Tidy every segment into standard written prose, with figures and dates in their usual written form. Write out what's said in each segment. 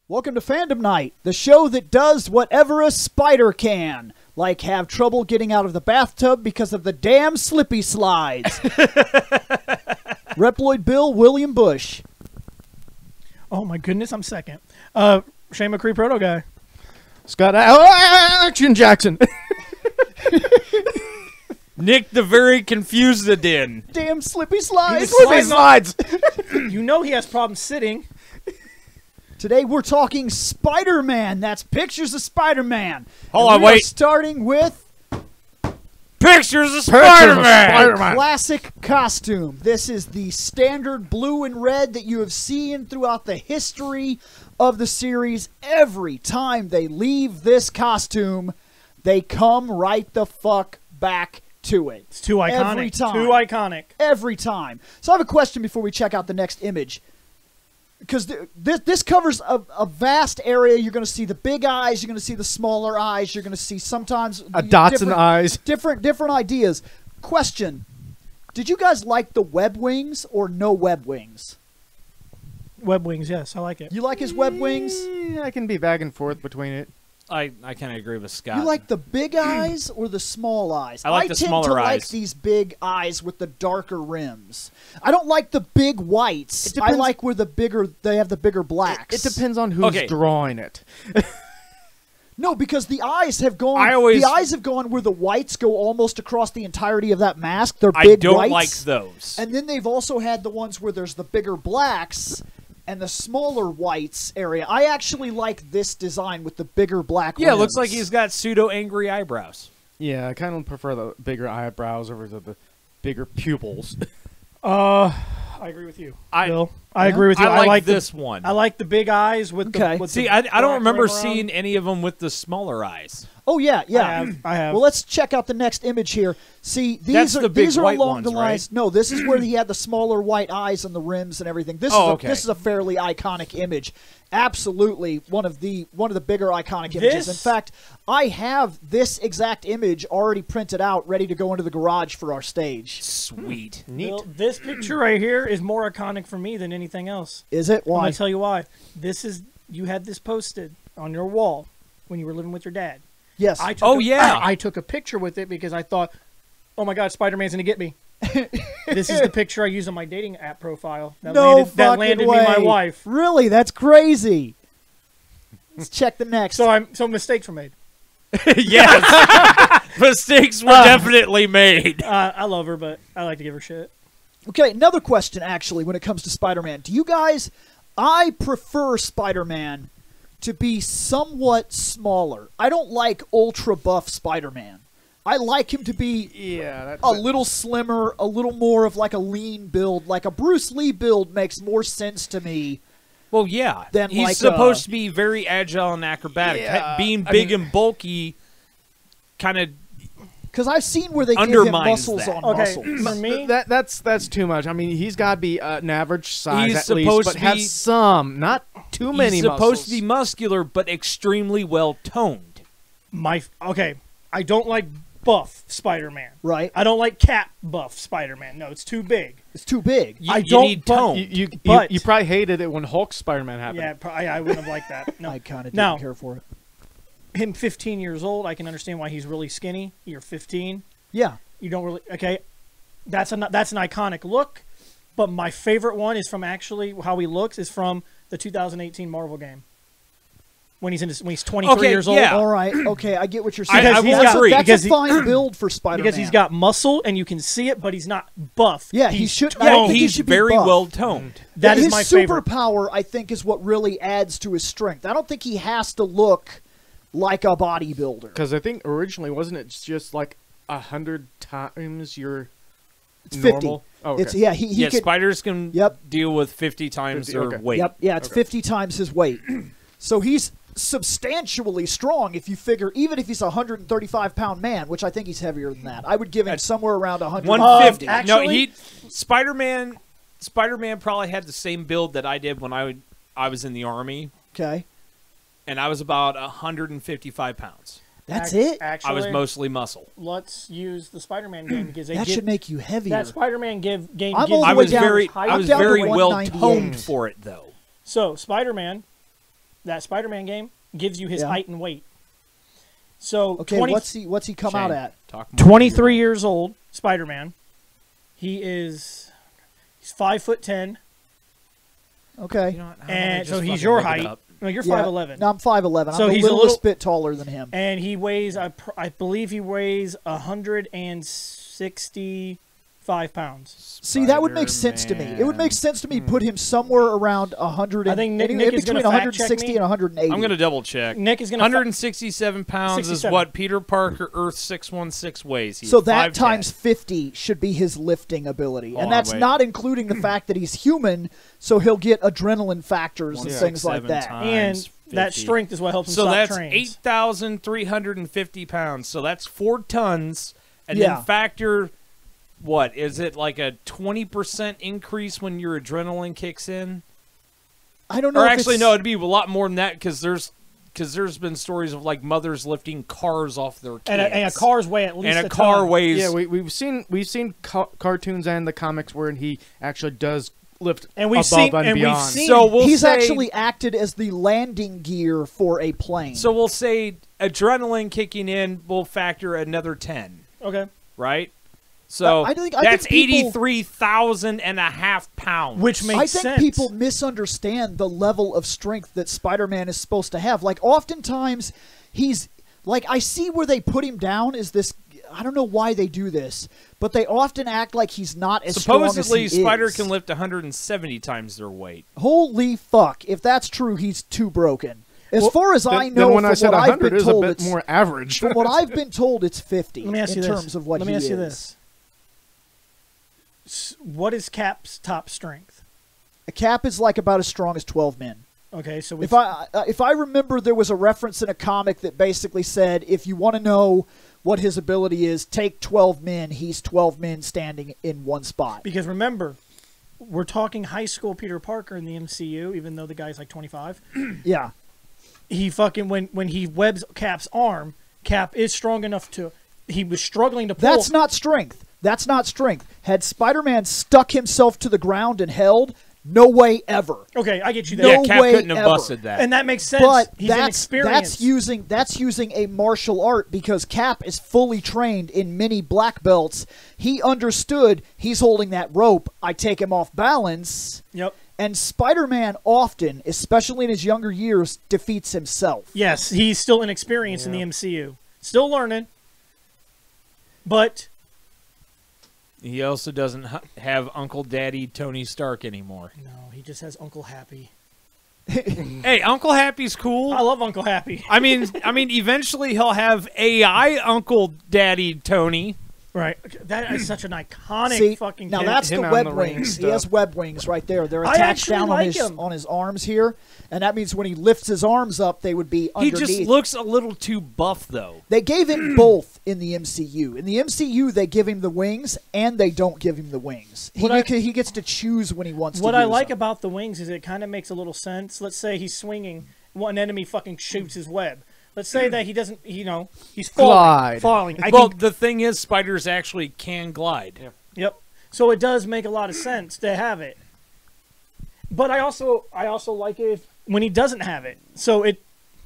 Welcome to Fandom Knight, the show that does whatever a spider can, like have trouble getting out of the bathtub because of the damn slippy slides. ReploidBill, William Bush. Oh my goodness, I'm second. Shane McCree, Proto Guy. Scott Action Jackson. Nick the very confused in. Damn slippy slides. Slippy slides. You know he has problems sitting. Today we're talking Spider-Man. That's pictures of Spider-Man. Hold on, we are wait. starting with Pictures of Spider-Man. classic costume. This is the standard blue and red that you have seen throughout the history of the series. Every time they leave this costume, they come right the fuck back to it. It's too iconic. Every time. Too iconic. Every time. So I have a question before we check out the next image. Because this covers a vast area. You're going to see the big eyes. You're going to see the smaller eyes. You're going to see sometimes dots in the eyes. Different ideas. Question: did you guys like the web wings or no web wings? Web wings, yes, I like it. You like his web wings? I can be back and forth between it. I kind of agree with Scott. You like the big eyes or the small eyes? I like the smaller tend to eyes. like these big eyes with the darker rims. I don't like the big whites. I like where they have the bigger blacks. It depends on who's drawing it. No, because the eyes have gone. The eyes have gone where the whites go almost across the entirety of that mask. They're big whites. I don't like those. And then they've also had the ones where there's the bigger blacks and the smaller whites area. I actually like this design with the bigger black Yeah, it rims. looks like he's got pseudo-angry eyebrows. Yeah, I kind of prefer the bigger eyebrows over the bigger pupils. I agree with you, Bill. I agree with you. I like the, this one. I like the big eyes with the. With See, the I don't remember black rim around. seeing any of them with the smaller eyes. Oh yeah, yeah. I have. Well, let's check out the next image here. See, That's the big these are white along ones, the lines. right? No, this is where he had the smaller white eyes and the rims and everything. This this is a fairly iconic image. Absolutely one of the bigger iconic images. In fact, I have this exact image already printed out, ready to go into the garage for our stage. Sweet. Neat. Bill, this picture right here is more iconic for me than anything else. Is it? I'm Why? gonna tell you why. You had this posted on your wall when you were living with your dad. Yes. I took I took a picture with it because I thought, oh my God, Spider-Man's going to get me. This is the picture I used on my dating app profile. That landed me my wife. Really? That's crazy. Let's check the next. So mistakes were made. Yes. Mistakes were definitely made. I love her, but I like to give her shit. Okay, another question, actually, when it comes to Spider-Man. Do you guys... I prefer Spider-Man to be somewhat smaller. I don't like ultra buff Spider-Man. I like him to be a little slimmer, a little more of like a lean build. Like a Bruce Lee build makes more sense to me. Well, yeah. Than he's like supposed to be very agile and acrobatic. Yeah, Being big and bulky kind of... Because I've seen where they give him undermines muscles that. on Okay, muscles. for me, That's too much. I mean, he's got to be an average size He's at least, supposed but to have be- some, not too many He's muscles. supposed to be muscular, but extremely well-toned. I don't like buff Spider-Man. Right. I don't like Cap buff Spider-Man. No, it's too big. It's too big. You I don't. need tone. You But- probably hated it when Hulk Spider-Man happened. Yeah, I wouldn't have liked that. No. I kind of Now- didn't care for it. Him 15 years old, I can understand why he's really skinny. You're 15. Yeah. You don't really that's an iconic look, but my favorite one is from actually how he looks is from the 2018 Marvel game when he's 23 years old. All right. Okay, I get what you're saying. I will agree. That's a fine build for Spider-Man. Because he's got muscle and you can see it, but he's not buff. Yeah, he's he should. Yeah, I don't think he he's should be very buff. well-toned. That is his my favorite. superpower, I think, is what really adds to his strength. I don't think he has to look like a bodybuilder. Because I think originally, wasn't it just like 100 times your It's normal? 50. Oh, okay. It's he could, spiders can deal with 50 times 50, their okay. weight. Yep, yeah, it's 50 times his weight. So he's substantially strong if you figure, even if he's a 135-pound man, which I think he's heavier than that. I would give him somewhere around 100. 150. Actually- Spider-Man probably had the same build that I did when I was in the Army, Okay. and I was about 155 pounds. That's it? Actually, I was mostly muscle. Let's use the Spider-Man game because That should make you heavier. that Spider-Man game I'm gives all the I way was down- very I'm down to well 198. toned for it though. So Spider-Man that Spider-Man game gives you his Yeah. height and weight. So Okay, what's he come Shane, out at? talk more 23 years old, Spider-Man. He's 5'10", Okay. You know what? I'm gonna and just so he's fucking your look it height. up. No, you're Yeah. 5'11". No, I'm 5'11". So I'm he's a a little little- bit taller than him. And he weighs, I believe he weighs 165 pounds. See, that would make sense to me. It would make sense to me. Put him somewhere around 100. I think Nick in is between gonna fact check 160 me. and 180. I'm going to double check. Nick is going 167 pounds is 67. what Peter Parker Earth 616 weighs. He's So that 5'10". times 50 should be his lifting ability, Hold and on, that's wait. not including the fact that he's human. So he'll get adrenaline factors and 167 things like that. times and that 50. strength is what helps him So stop that's trains. 8,350 pounds. So that's 4 tons. And Yeah. then factor, what, is it like a 20% increase when your adrenaline kicks in? I don't know. Or if actually, it's- no, it'd be a lot more than that because there's been stories of like mothers lifting cars off their kids. and a car's weigh at least And a car ton. weighs. Yeah, we've seen cartoons and the comics where he actually does lift And we've above seen- and and we've beyond. seen- So we'll he's say, actually acted as the landing gear for a plane. So we'll say adrenaline kicking in will factor another 10, Okay. right? So I think that's people- 83,000 and a half pounds. Which makes I think sense. people misunderstand the level of strength that Spider-Man is supposed to have. Like, oftentimes, he's like, I see where they put him down is this. I don't know why they do this, but they often act like he's not as supposedly strong as he Spider is. can lift 170 times their weight. Holy fuck! If that's true, he's too broken. As far as I know, then when from I said what I've 100 been is a told, bit it's more average. from what I've been told, it's 50 Let me ask in you this. terms of what Let me he ask you is. this. What is Cap's top strength? A Cap is like about as strong as 12 men. Okay, so If I remember, there was a reference in a comic that basically said, if you want to know what his ability is, take 12 men. He's 12 men standing in one spot. because remember, we're talking high school Peter Parker in the MCU, even though the guy's like 25. Yeah. He fucking when he webs Cap's arm, Cap is strong enough to. He was struggling to pull. That's not strength. That's not strength. Had Spider-Man stuck himself to the ground and held, no way ever. Okay, I get you No there. Yeah, Cap way couldn't have ever. busted that. And that makes sense. But He's that's inexperienced. using a martial art, because Cap is fully trained in many black belts. He understood he's holding that rope. I take him off balance. Yep. And Spider-Man often, especially in his younger years, defeats himself. Yes, he's still inexperienced in the MCU. Still learning. But He also doesn't have Uncle Daddy Tony Stark anymore. no, he just has Uncle Happy. Hey, Uncle Happy's cool. I love Uncle Happy. I mean, eventually he'll have AI Uncle Daddy Tony. Right. That is such an iconic See, fucking now kid. that's him the on web the ring wings. He stuff. has web wings right there. They're I attached actually down like him. on his arms here, and that means when he lifts his arms up, they would be He underneath. just looks a little too buff, though. They gave him both in the MCU. In the MCU, they give him the wings, and they don't give him the wings. He gets to choose when he wants to What I use like them. about the wings is it kind of makes a little sense. Let's say he's swinging, one enemy fucking shoots his web. Let's say that he doesn't, he's Glide. falling. Well, the thing is, spiders actually can glide. Yep. So it does make a lot of sense to have it. But I also like it when he doesn't have it. So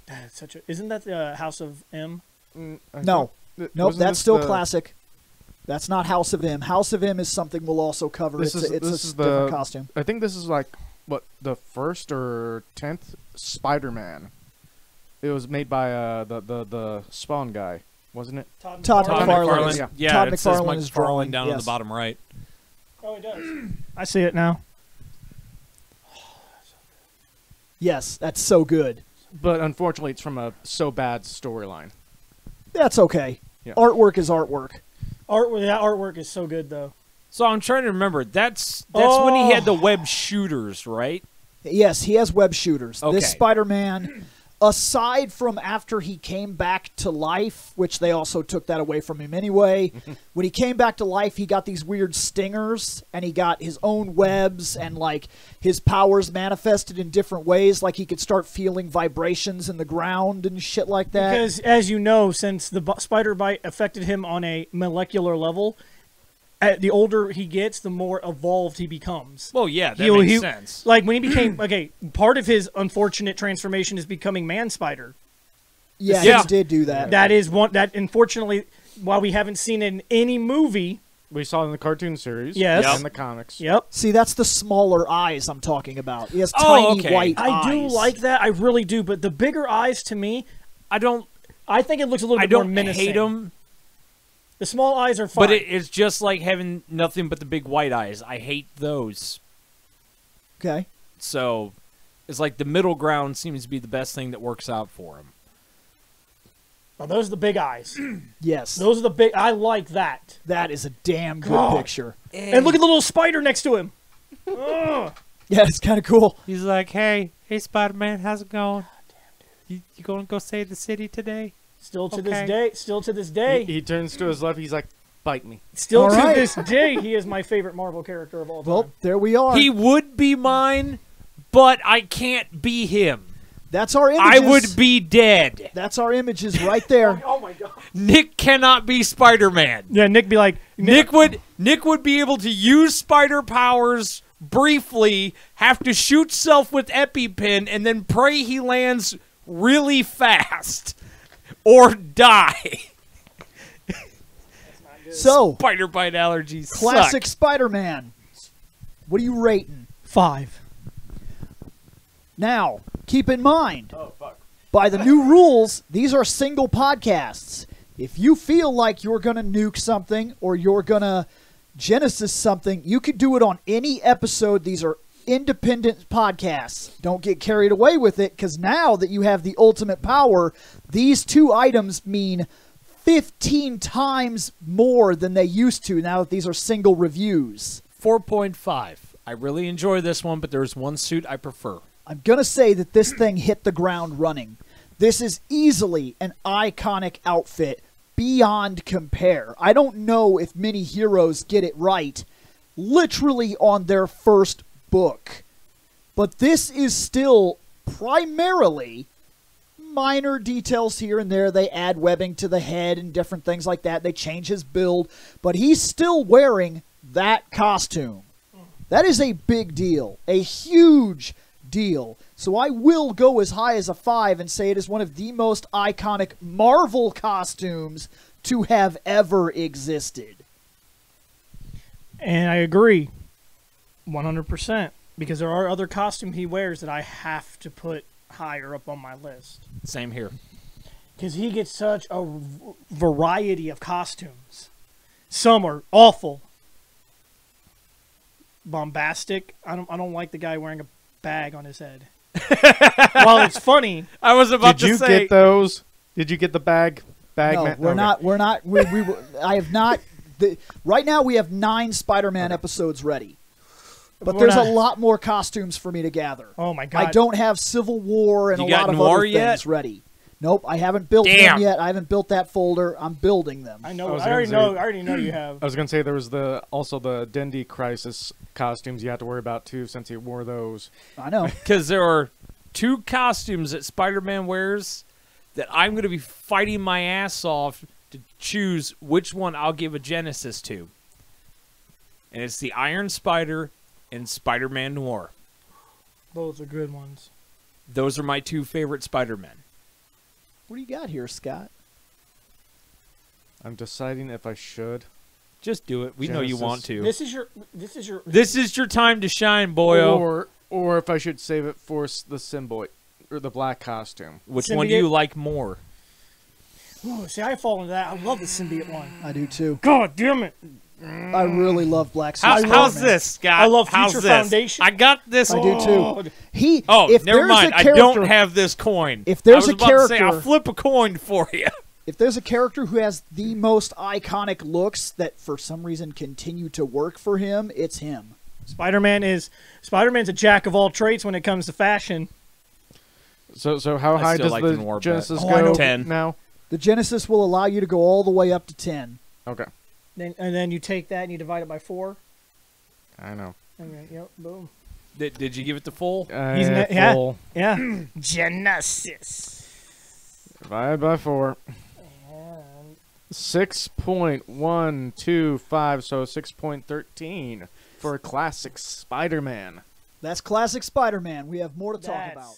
that's isn't that the House of M? No. Nope, that's still classic. That's not House of M. House of M is something we'll also cover. It's a different costume. I think this is like the first or 10th Spider-Man. It was made by the Spawn guy, wasn't it? Todd McFarlane. McFarlane. Yeah, Todd it says McFarlane Mike is McFarlane drawing down on yes. the bottom right. Oh, it does. I see it now. Yes, that's so good. But unfortunately, it's from a so bad storyline. That's okay. Yeah. Artwork is artwork. That artwork is so good though. So I'm trying to remember. That's when he had the web shooters, right? Yes, he has web shooters. Okay. This Spider-Man, aside from after he came back to life, which they also took that away from him anyway, when he came back to life, he got these weird stingers, and he got his own webs, and like his powers manifested in different ways, like he could start feeling vibrations in the ground and shit like that. Because as you know, since the spider bite affected him on a molecular level, the older he gets, the more evolved he becomes. Well, yeah, that makes sense. Like when he became part of his unfortunate transformation is becoming Man Spider. Yeah, Yeah. he did do that. That is one that unfortunately, while we haven't seen it in any movie. We saw it in the cartoon series. Yes. And the comics. Yep. See, that's the smaller eyes I'm talking about. He has Oh, tiny okay. white eyes. I do like that. I really do. But the bigger eyes, to me, I think it looks a little bit more menacing. hate them, The small eyes are fine. but it's just like having nothing but the big white eyes. I hate those. Okay. So it's like the middle ground seems to be the best thing that works out for him. Oh, those are the big eyes. Yes. Those are the big. I like that. That is a damn good God. picture. And look at the little spider next to him. Ugh. Yeah, it's kind of cool. He's like, hey, Spider-Man, how's it going? You going to go save the city today? Still to this day, He turns to his left. He's like, bite me. still All to right. this day, he is my favorite Marvel character of all time. Well, there we are. He would be mine, but I can't be him. That's our images. I would be dead. That's our images right there. Oh my god. Nick cannot be Spider-Man. Yeah, Nick be like, Nick would be able to use spider powers briefly, have to shoot self with EpiPen, and then pray he lands really fast or die. So, Spider bite allergies. classic suck. Spider-Man. What are you rating? 5. Now, keep in mind, by the new rules, these are single podcasts. If you feel like you're going to nuke something or you're going to Genesis something, you could do it on any episode. These are independent podcasts. Don't get carried away with it, because now that you have the ultimate power, these two items mean 15 times more than they used to now that these are single reviews. 4.5. I really enjoy this one, but there's one suit I prefer. I'm going to say that this thing hit the ground running. This is easily an iconic outfit beyond compare. I don't know if many heroes get it right literally on their first book. But this is still primarily minor details here and there. They add webbing to the head and different things like that. They change his build. But he's still wearing that costume. That is a big deal. A huge deal. So I will go as high as a 5 and say it is one of the most iconic Marvel costumes to have ever existed. And I agree 100%, because there are other costumes he wears that I have to put higher up on my list. Same here. Because he gets such a variety of costumes. Some are awful, bombastic. I don't like the guy wearing a bag on his head. While it's funny, I was about Did to you say. get those? Did you get the bag? No, man? we're Okay. not. We're not. I have not. Right now, we have 9 Spider-Man episodes ready. But We're there's not- a lot more costumes for me to gather. oh my god. I don't have Civil War and You a got lot of Noir other yet? things ready. Nope, I haven't built Damn. them yet. I haven't built that folder. I'm building them. I know. I was I already gonna say- know. I already know you have. I was gonna say there was also the Dendy Crisis costumes you have to worry about too, since he wore those. I know. Because there are 2 costumes that Spider-Man wears that I'm going to be fighting my ass off to choose which one I'll give a Genesis to. And it's the Iron Spider and Spider-Man Noir. Those are good ones. Those are my 2 favorite Spider-Men. What do you got here, Scott? I'm deciding if I should. Just do it. We know you Genesis. want to. This is your. This is your time to shine, boyo. Or if I should save it for the symbiote or the black costume. Which one do you like more? Ooh, see, I fall into that. I love the symbiote one. I do too. God damn it! I really love Black How's Spider-Man. this, Scott? I love How's Future this? Foundation. I got this. I do too. He. Oh, if never there's mind. A I character, don't have this coin. If there's I was a about to say, character- I'll flip a coin for you. If there's a character who has the most iconic looks that for some reason continue to work for him, it's him. Spider-Man's a jack of all trades when it comes to fashion. So how I high still does like the the Noir bet. Genesis Oh, I know. go 10. now? The Genesis will allow you to go all the way up to 10. Okay, And then you take that and you divide it by 4. I know. Okay, yep, boom. Did you give it the full? Yeah. Full. Yeah. Genesis. Divided by 4. 6.125, so 6.13 for classic Spider-Man. That's classic Spider-Man. We have more to talk about.